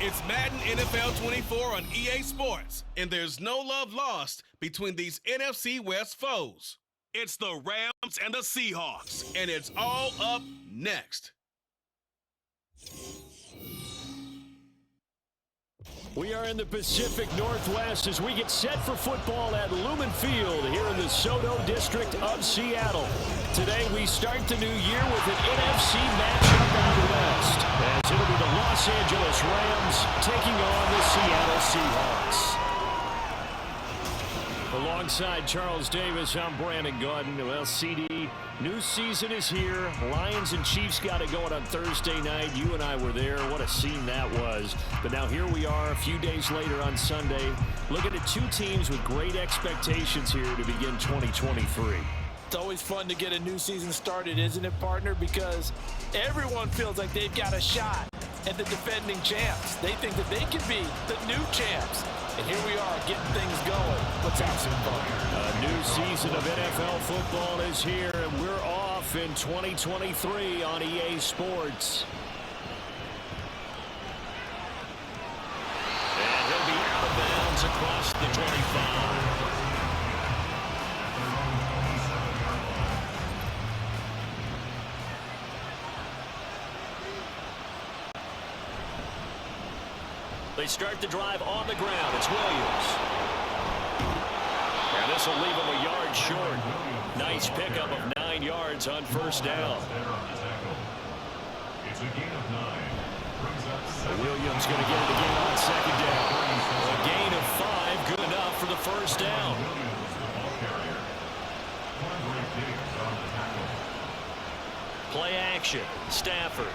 It's Madden NFL 24 on EA Sports, and there's no love lost between these NFC West foes. It's the Rams and the Seahawks, and it's all up next. We are in the Pacific Northwest as we get set for football at Lumen Field here in the SoDo district of Seattle. Today we start the new year with an NFC matchup out west, as it'll be the Los Angeles Rams taking on the Seattle Seahawks. Alongside Charles Davis, I'm Brandon Gaudin. Well, CD, new season is here. Lions and Chiefs got it going on Thursday night. You and I were there. What a scene that was. But now here we are a few days later on Sunday, looking at two teams with great expectations here to begin 2023. It's always fun to get a new season started, isn't it, partner? Because everyone feels like they've got a shot at the defending champs. They think that they can be the new champs. And here we are getting things going. Let's have some fun. A new season of NFL football is here, and we're off in 2023 on EA Sports. And he'll be out of bounds across the 25. They start the drive on the ground. It's Williams. And this will leave him a yard short. Nice pickup of 9 yards on first down. Williams going to get it again on second down. A gain of 5, good enough for the first down. Play action. Stafford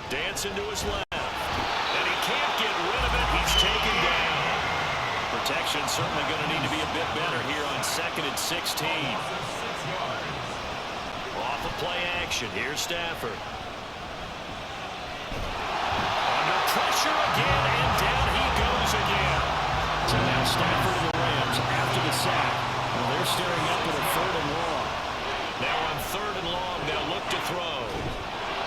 dancing to his left. And he can't get rid of it. He's taken down. Protection certainly going to need to be a bit better here on 2nd and 16. Off of play action. Here's Stafford. Under pressure again, and down he goes again. So now Stafford and the Rams after the sack. Well, they're staring up at a 3rd and long. Now on 3rd and long, they'll look to throw.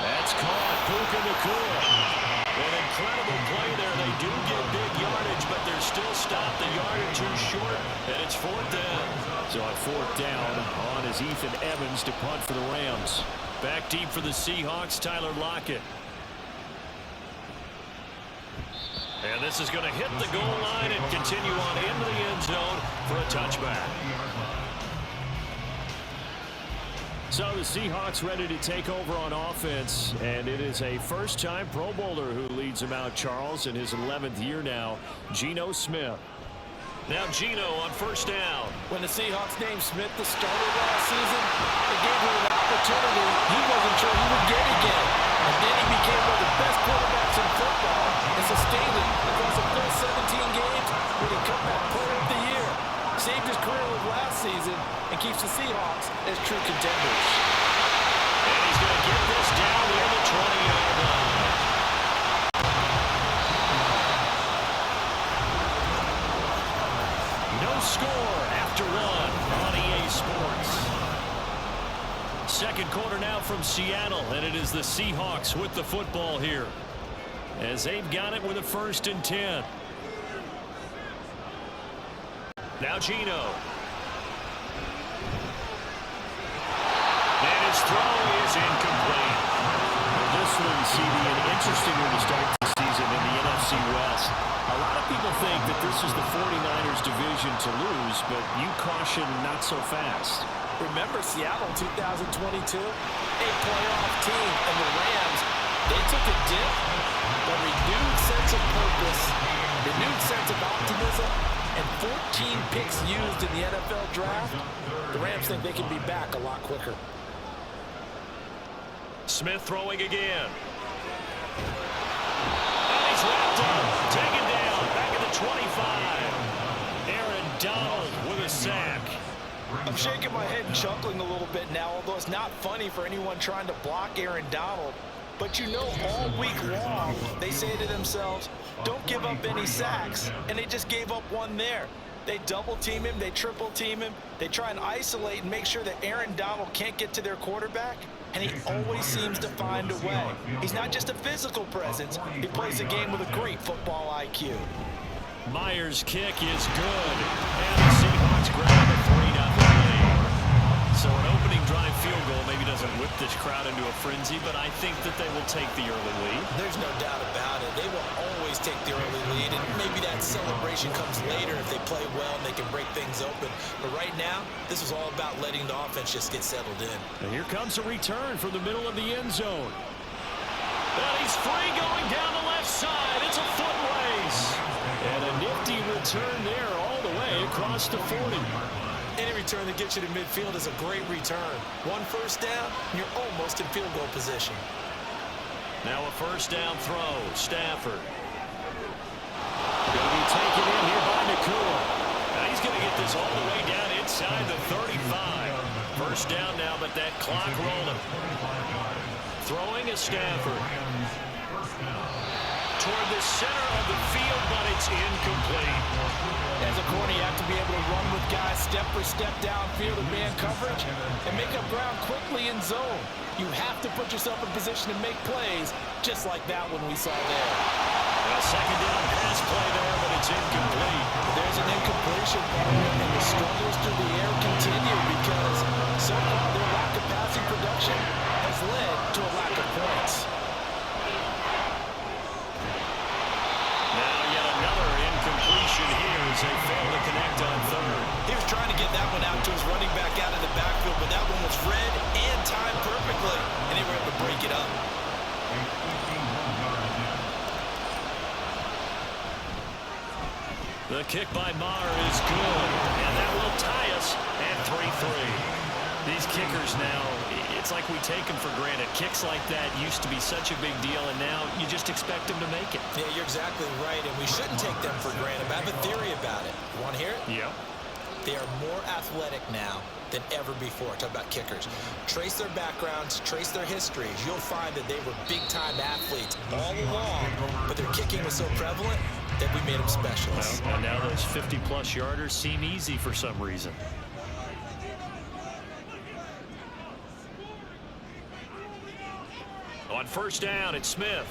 That's caught. Puka Nacua. An incredible play there. They do get big yardage, but they're still stopped a yard or two short, and it's 4th down. So on 4th down, on is Ethan Evans to punt for the Rams. Back deep for the Seahawks, Tyler Lockett. And this is going to hit the goal line and continue on into the end zone for a touchback. So the Seahawks ready to take over on offense, and it is a first-time Pro Bowler who leads them out, Charles, in his 11th year now, Geno Smith. Now Geno on first down. When the Seahawks named Smith the starter last season, it gave him an opportunity he wasn't sure he would get again. And then he became one of the best quarterbacks in football and sustained it across the full 17 games with a comeback player of the year. Saved his career with last season and keeps the Seahawks as true contenders. And he's going to get this down near the 20-yard line. No score after 1 on EA Sports. Second quarter now from Seattle, and it is the Seahawks with the football here, as they've got it with a 1st and 10. Now Geno. And his throw is incomplete. Well, this one, CD, an interesting one to start the season in the NFC West. A lot of people think that this is the 49ers division to lose, but you caution not so fast. Remember Seattle 2022? A playoff team, and the Rams, they took a dip, but renewed sense of purpose, renewed sense of optimism, and 14 picks used in the NFL draft. The Rams think they can be back a lot quicker. Smith throwing again. And he's wrapped up, taken down, back at the 25. Aaron Donald with a sack. I'm shaking my head and chuckling a little bit now, although it's not funny for anyone trying to block Aaron Donald. But you know, all week long, they say to themselves, don't give up any sacks. And they just gave up one there. They double team him, they triple team him. They try and isolate and make sure that Aaron Donald can't get to their quarterback. and he always seems to find a way. He's not just a physical presence. He plays the game with a great football IQ. Myers' kick is good, and the Seahawks grab a 3-0 lead. So an opening drive field goal maybe doesn't whip this crowd into a frenzy, but I think that they will take the early lead. There's no doubt about it. They will always take the early lead, and maybe that celebration comes later if they play well and they can break things open. But right now, this is all about letting the offense just get settled in. And here comes a return from the middle of the end zone. And he's free going down the left side. It's a foot race. And a nifty return there all the way across the 40. Any return that gets you to midfield is a great return. One first down, and you're almost in field goal position. Now a first down throw. Stafford. Going to be taken in here by Nakua. Now he's going to get this all the way down inside the 35. First down now, but that clock rolling. Throwing is Stafford. Toward the center of the field, but it's incomplete. As a corner, you have to be able to run with guys step for step downfield in man coverage and make up ground quickly in zone. You have to put yourself in position to make plays, just like that one we saw there. A second down pass play there, but it's incomplete. There's an incompletion, and the struggles through the air continue because so far their lack of passing production has led to a lack of points. Now yet another incompletion here as they fail to connect on third. He was trying to get that one out to his running back out of the backfield, but that one was read and timed perfectly, and they were able to break it up. The kick by Maher is good, and that will tie us at 3-3. These kickers now, it's like we take them for granted. Kicks like that used to be such a big deal, and now you just expect them to make it. Yeah, you're exactly right, and we shouldn't take them for granted. But I have a theory about it. You want to hear it? Yep. They are more athletic now than ever before. Talk about kickers. Trace their backgrounds, trace their histories. You'll find that they were big-time athletes all along, but their kicking was so prevalent that we made them specialists. Well, and now those 50-plus yarders seem easy for some reason. On first down, it's Smith.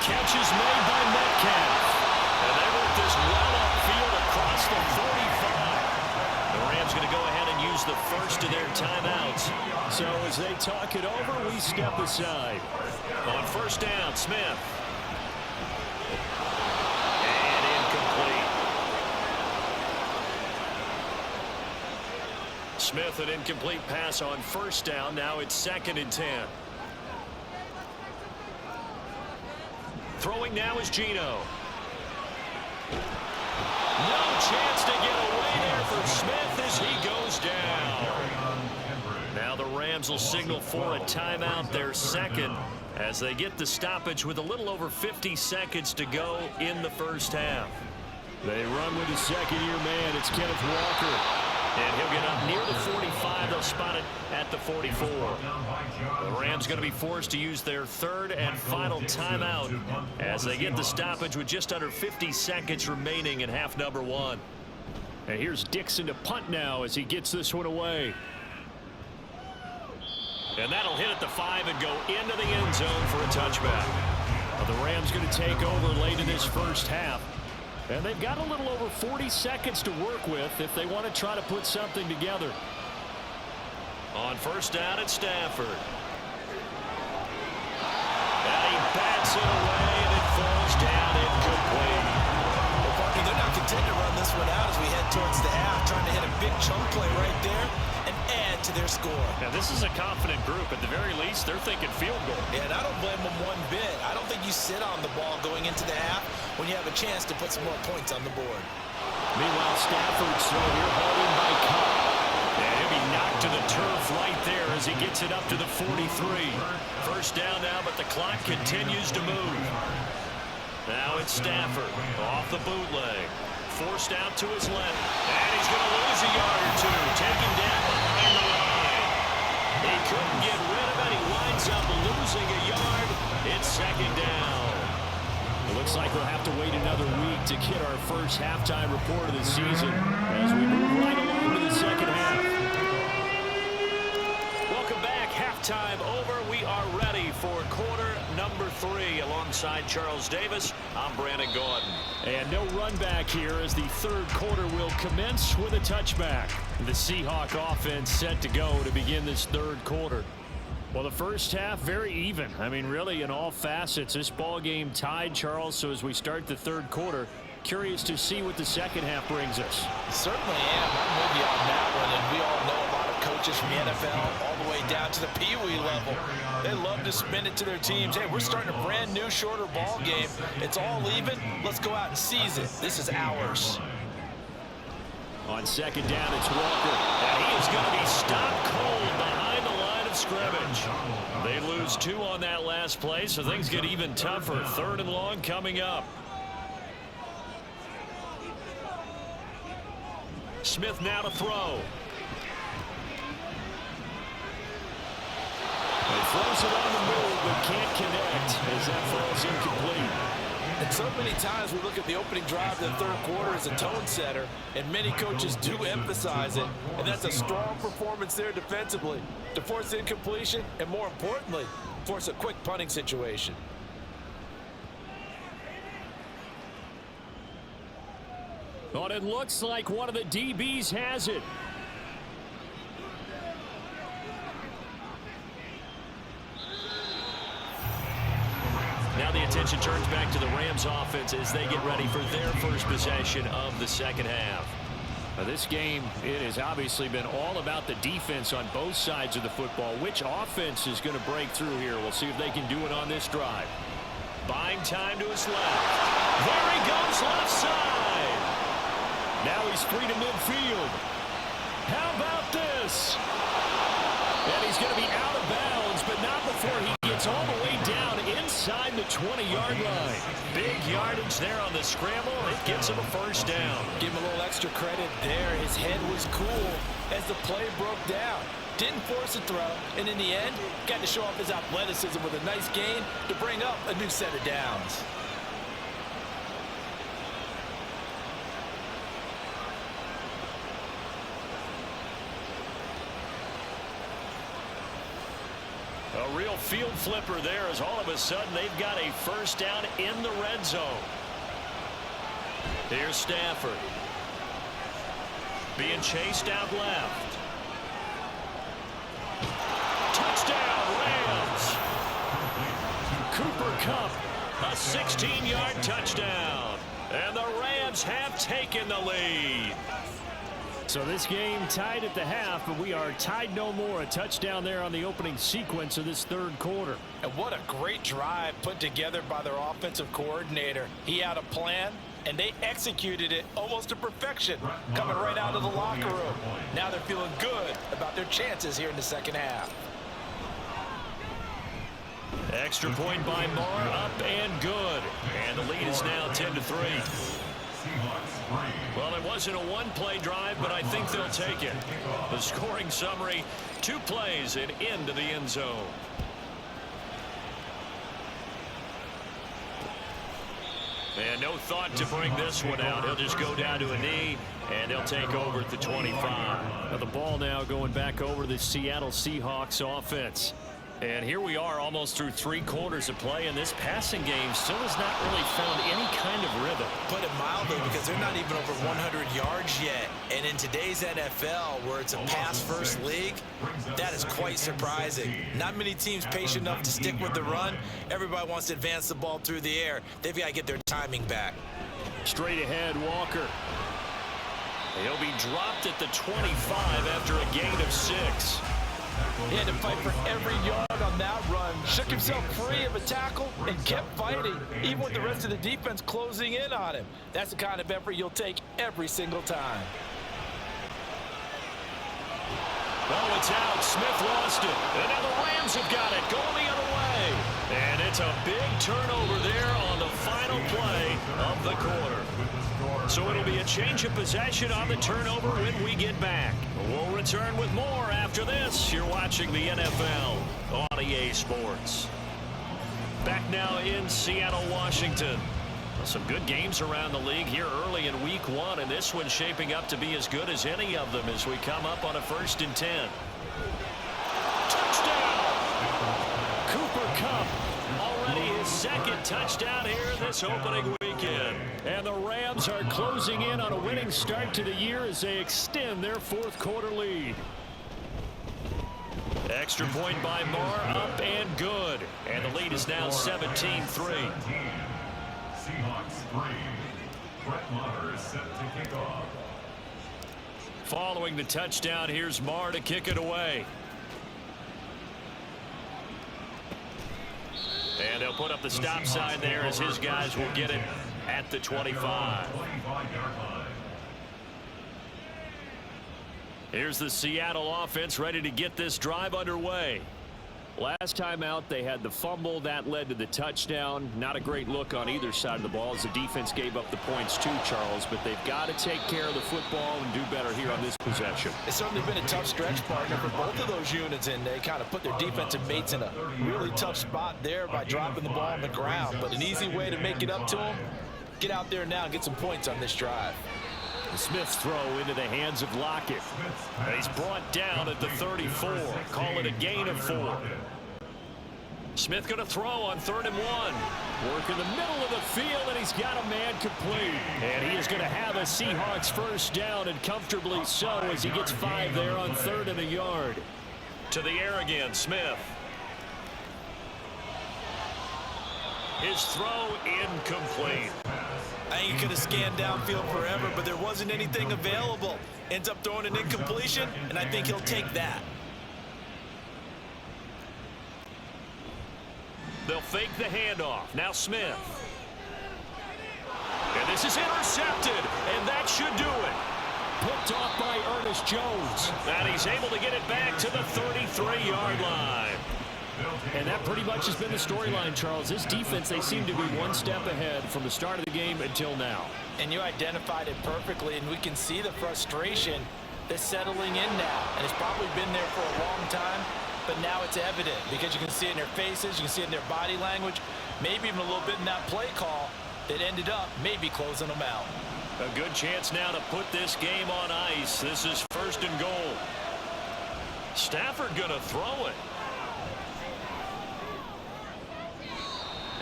Catch is made by Metcalf. And they work this well upfield across the 45. The Rams going to go ahead and use the first of their timeouts. So as they talk it over, we step aside. On first down, Smith. And incomplete. Smith, an incomplete pass on first down. Now it's 2nd and 10. Throwing now is Geno. No chance to get away there for Smith as he goes down. Now the Rams will signal for a timeout, their second, as they get the stoppage with a little over 50 seconds to go in the first half. They run with the second-year man. It's Kenneth Walker. And he'll get up near the 45. They'll spot it at the 44. The Rams going to be forced to use their third and final timeout as they get the stoppage with just under 50 seconds remaining in half number 1. And here's Dixon to punt now as he gets this one away. And that'll hit at the 5 and go into the end zone for a touchback. The Rams going to take over late in this first half. And they've got a little over 40 seconds to work with if they want to try to put something together. On first down, it's Stafford. And he bats it away, and it falls down incomplete. Well, Parky, they're not content to run this one out as we head towards the half, trying to hit a big chunk play right there and add to their score. Now, this is a confident group. At the very least, they're thinking field goal. Yeah, and I don't blame them one bit. I don't think you sit on the ball going into the half when you have a chance to put some more points on the board. Meanwhile, Stafford's throw here hauled in by Cup. And he'll be knocked to the turf right there as he gets it up to the 43. First down now, but the clock continues to move. Now it's Stafford off the bootleg. Forced out to his left. And he's going to lose a yard or two. Taken down behind the line. He couldn't get rid of it. He winds up losing a yard. It's 2nd down. It looks like we'll have to wait another week to get our first halftime report of the season as we move right along to the second half. Welcome back. alongside Charles Davis, I'm Brandon Gordon. And no run back here as the third quarter will commence with a touchback. The Seahawk offense set to go to begin this third quarter. Well, the first half, very even. I mean, really, in all facets, this ball game tied, Charles. So as we start the third quarter, curious to see what the second half brings us. Certainly am. I'm with you on that one. And we all know a lot of coaches from the NFL all the way down to the Pee Wee level. They love to spin it to their teams. Hey, we're starting a brand new, shorter ball game. It's all even. Let's go out and seize it. This is ours. On second down, it's Walker. And he is going to be stopped cold behind the line of scrimmage. They lose 2 on that last play, so things get even tougher. Third and long coming up. Smith now to throw. He throws it on the move, but can't connect as that falls incomplete. And so many times we look at the opening drive of the third quarter as a tone setter, and many coaches do emphasize it, and that's a strong performance there defensively to force incompletion and, more importantly, force a quick punting situation. But it looks like one of the DBs has it. Now the attention turns back to the Rams offense as they get ready for their first possession of the second half. Now this game, it has obviously been all about the defense on both sides of the football. Which offense is going to break through here? We'll see if they can do it on this drive. Buying time to his left. There he goes left side. Now he's free to midfield. How about this? And he's going to be out of bounds, but not before he gets all the way down inside the 20-yard line. Big yardage there on the scramble. It gets him a first down. Give him a little extra credit there. His head was cool as the play broke down. Didn't force a throw, and in the end, got to show off his athleticism with a nice gain to bring up a new set of downs. A real field flipper there as all of a sudden they've got a first down in the red zone. Here's Stafford. Being chased out left. Touchdown, Rams. Cooper Kupp. A 16-yard touchdown. And the Rams have taken the lead. So this game tied at the half, but we are tied no more. A touchdown there on the opening sequence of this third quarter. And what a great drive put together by their offensive coordinator. He had a plan, and they executed it almost to perfection, coming right out of the locker room. Now they're feeling good about their chances here in the second half. Extra point by Marr, up and good. And the lead is now 10-3. Well, it wasn't a one-play drive, but I think they'll take it. The scoring summary, 2 plays and into the end zone. And no thought to bring this one out. He'll just go down to a knee, and they'll take over at the 25. Now the ball now going back over to the Seattle Seahawks offense. And here we are almost through 3 quarters of play, and this passing game still has not really found any kind of rhythm. Put it mildly, because they're not even over 100 yards yet. And in today's NFL, where it's a pass-first league, that is quite surprising. Not many teams patient enough to stick with the run. Everybody wants to advance the ball through the air. They've got to get their timing back. Straight ahead, Walker. He'll be dropped at the 25 after a gain of 6. He had to fight for every yard on that run. Shook himself free of a tackle and kept fighting, even with the rest of the defense closing in on him. That's the kind of effort you'll take every single time. Oh, it's out. Smith lost it. And now the Rams have got it. Going the other way. And it's a big turnover there on the final play of the quarter. So it'll be a change of possession on the turnover when we get back. We'll return with more after this. You're watching the NFL on EA Sports. Back now in Seattle, Washington. Some good games around the league here early in week 1, and this one's shaping up to be as good as any of them as we come up on a 1st and 10. Touchdown! Cooper Kupp already his second touchdown here this opening weekend. And the Rams are closing in on a winning start to the year as they extend their fourth quarter lead. Extra point by Marr, up and good. And the lead is now 17-3. Seahawks 3. Brett Maher is set to kick off. Following the touchdown, here's Marr to kick it away. And they'll put up the stop sign there as his guys will get it at the 25. Here's the Seattle offense ready to get this drive underway. Last time out, they had the fumble. That led to the touchdown. Not a great look on either side of the ball as the defense gave up the points too, Charles. But they've got to take care of the football and do better here on this possession. It's certainly been a tough stretch, partner, for both of those units, and they kind of put their defensive mates in a really tough spot there by dropping the ball on the ground. But an easy way to make it up to them, get out there now and get some points on this drive. Smith's throw into the hands of Lockett. And he's brought down at the 34. Call it a gain of 4. Smith going to throw on 3rd and 1. Work in the middle of the field, and he's got a man complete. And he is going to have a Seahawks first down, and comfortably so, as he gets 5 there on 3rd and a yard. To the air again, Smith. His throw incomplete. I think he could have scanned downfield forever, but there wasn't anything available. Ends up throwing an incompletion, and I think he'll take that. They'll fake the handoff. Now Smith. And this is intercepted, and that should do it. Picked off by Ernest Jones. And he's able to get it back to the 33-yard line. And that pretty much has been the storyline, Charles. This defense, they seem to be one step ahead from the start of the game until now. And you identified it perfectly, and we can see the frustration that's settling in now. And it's probably been there for a long time, but now it's evident because you can see it in their faces, you can see it in their body language, maybe even a little bit in that play call that ended up maybe closing them out. A good chance now to put this game on ice. This is 1st and goal. Stafford going to throw it.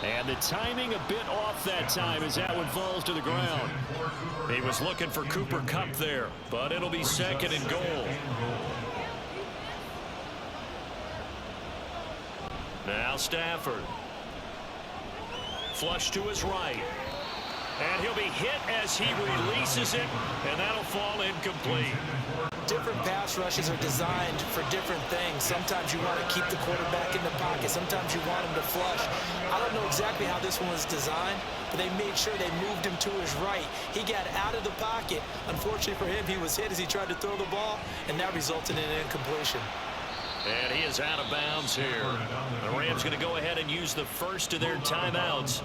And the timing a bit off that time as that one falls to the ground. He was looking for Cooper Kupp there, but it'll be 2nd and goal. Now Stafford. Flush to his right. And he'll be hit as he releases it, and that'll fall incomplete. Different pass rushes are designed for different things. Sometimes you want to keep the quarterback in the pocket. Sometimes you want him to flush. I don't know exactly how this one was designed, but they made sure they moved him to his right. He got out of the pocket. Unfortunately for him, he was hit as he tried to throw the ball, and that resulted in an incompletion. And he is out of bounds here. The Rams going to go ahead and use the first of their timeouts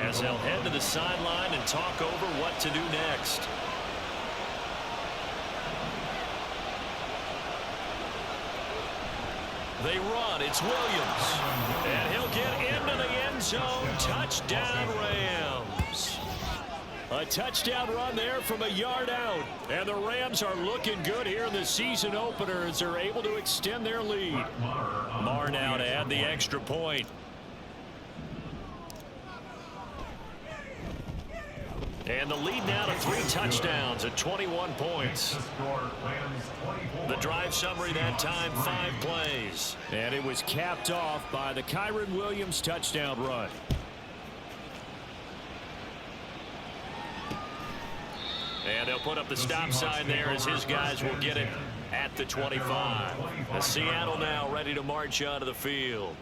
as they'll head to the sideline and talk over what to do next. They run. It's Williams. And he'll get into the end zone. Touchdown, Rams. A touchdown run there from a yard out. And the Rams are looking good here in the season opener as they're able to extend their lead. Marr now to add the extra point. And the lead now to 3 touchdowns at 21 points. The drive summary that time, 5 plays. And it was capped off by the Kyren Williams touchdown run. And they'll put up the stop sign there as his guys will get it at the 25. Seattle now ready to march onto the field.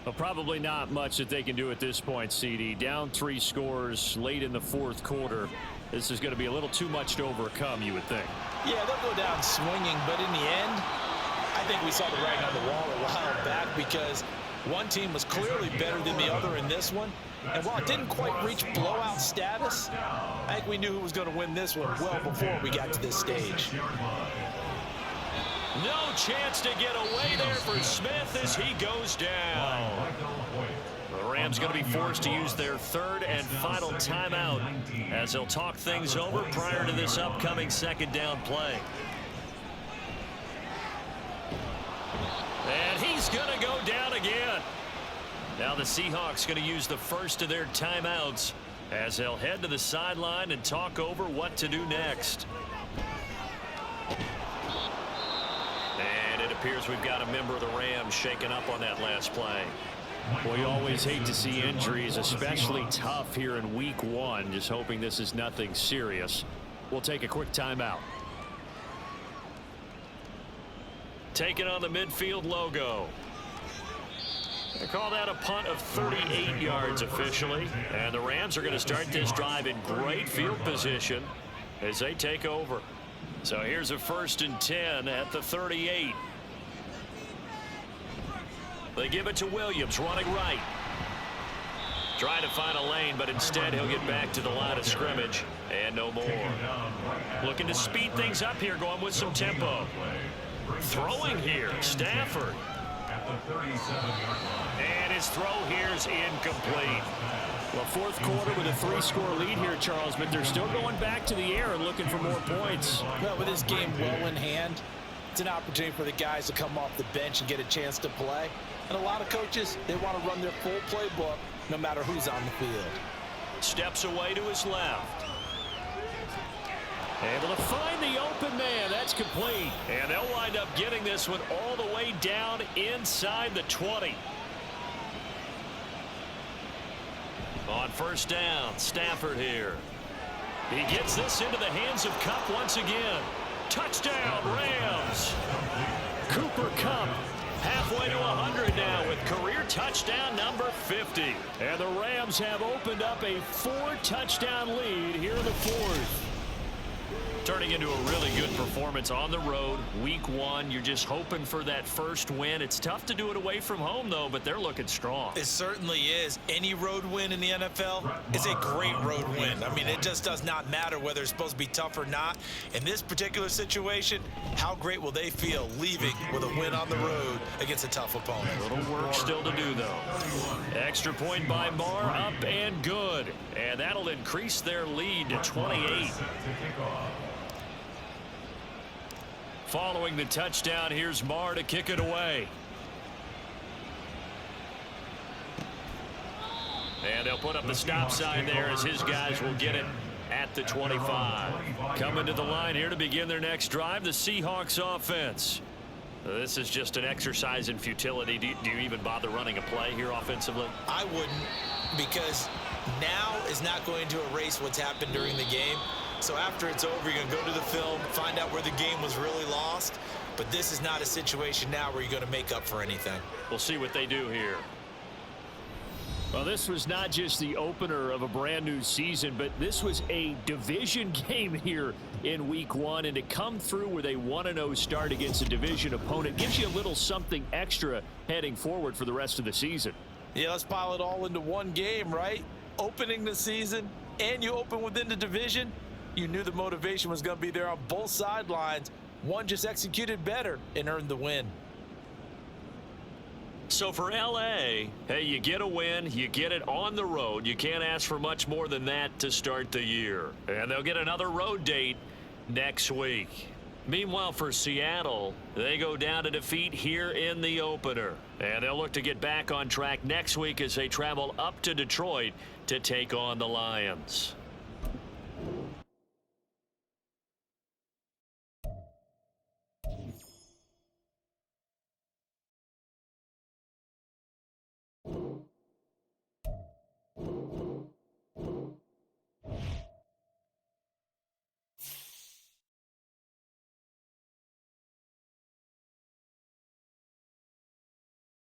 Well, probably not much that they can do at this point, CD. Down 3 scores late in the 4th quarter. This is going to be a little too much to overcome, you would think. Yeah, they'll go down swinging, but in the end, I think we saw the writing on the wall a while back because one team was clearly better than the other in this one. And while it didn't quite reach blowout status, I think we knew who was going to win this one well before we got to this stage. No chance to get away there for Smith as he goes down. The Rams going to be forced to use their 3rd and final timeout as they'll talk things over prior to this upcoming 2nd down play. And he's going to go down again. Now the Seahawks going to use the first of their timeouts as they'll head to the sideline and talk over what to do next. And it appears we've got a member of the Rams shaken up on that last play. Well, you always hate to see injuries, especially tough here in week 1. Just hoping this is nothing serious. We'll take a quick timeout. Taking on the midfield logo. They call that a punt of 38 yards officially. And the Rams are going to start this drive in great field position as they take over. So here's a 1st and 10 at the 38. They give it to Williams, running right. Trying to find a lane, but instead he'll get back to the line of scrimmage and no more. Looking to speed things up here, going with some tempo. Throwing here, Stafford. And his throw here is incomplete. Well, 4th quarter with a 3-score lead here, Charles, but they're still going back to the air and looking for more points. Well, with this game well in hand, it's an opportunity for the guys to come off the bench and get a chance to play. And a lot of coaches, they want to run their full playbook no matter who's on the field. Steps away to his left. Able to find the open man. That's complete. And they'll wind up getting this one all the way down inside the 20. On 1st down, Stafford here. He gets this into the hands of Kupp once again. Touchdown, Rams. Cooper Kupp halfway to 100 now with career touchdown number 50. And the Rams have opened up a 4-touchdown lead here in the 4th. Turning into a really good performance on the road. Week 1, you're just hoping for that first win. It's tough to do it away from home, though, but they're looking strong. It certainly is. Any road win in the NFL is a great road win. I mean, it just does not matter whether it's supposed to be tough or not. In this particular situation, how great will they feel leaving with a win on the road against a tough opponent? A little work still to do, though. Extra point by Marr, up and good. And that'll increase their lead to 28. Following the touchdown, here's Marr to kick it away. And they'll put up the stop sign there as his guys will get it at the 25. Coming to the line here to begin their next drive, the Seahawks offense. This is just an exercise in futility. Do you even bother running a play here offensively? I wouldn't, because now is not going to erase what's happened during the game. So after it's over, you're going to go to the film, find out where the game was really lost. But this is not a situation now where you're going to make up for anything. We'll see what they do here. Well, this was not just the opener of a brand new season, but this was a division game here in week 1. And to come through with a 1-0 start against a division opponent gives you a little something extra heading forward for the rest of the season. Yeah, let's pile it all into one game, right? Opening the season, and you open within the division. You knew the motivation was going to be there on both sidelines. One just executed better and earned the win. So for LA, hey, you get a win, you get it on the road. You can't ask for much more than that to start the year. And they'll get another road date next week. Meanwhile, for Seattle, they go down to defeat here in the opener. And they'll look to get back on track next week as they travel up to Detroit to take on the Lions.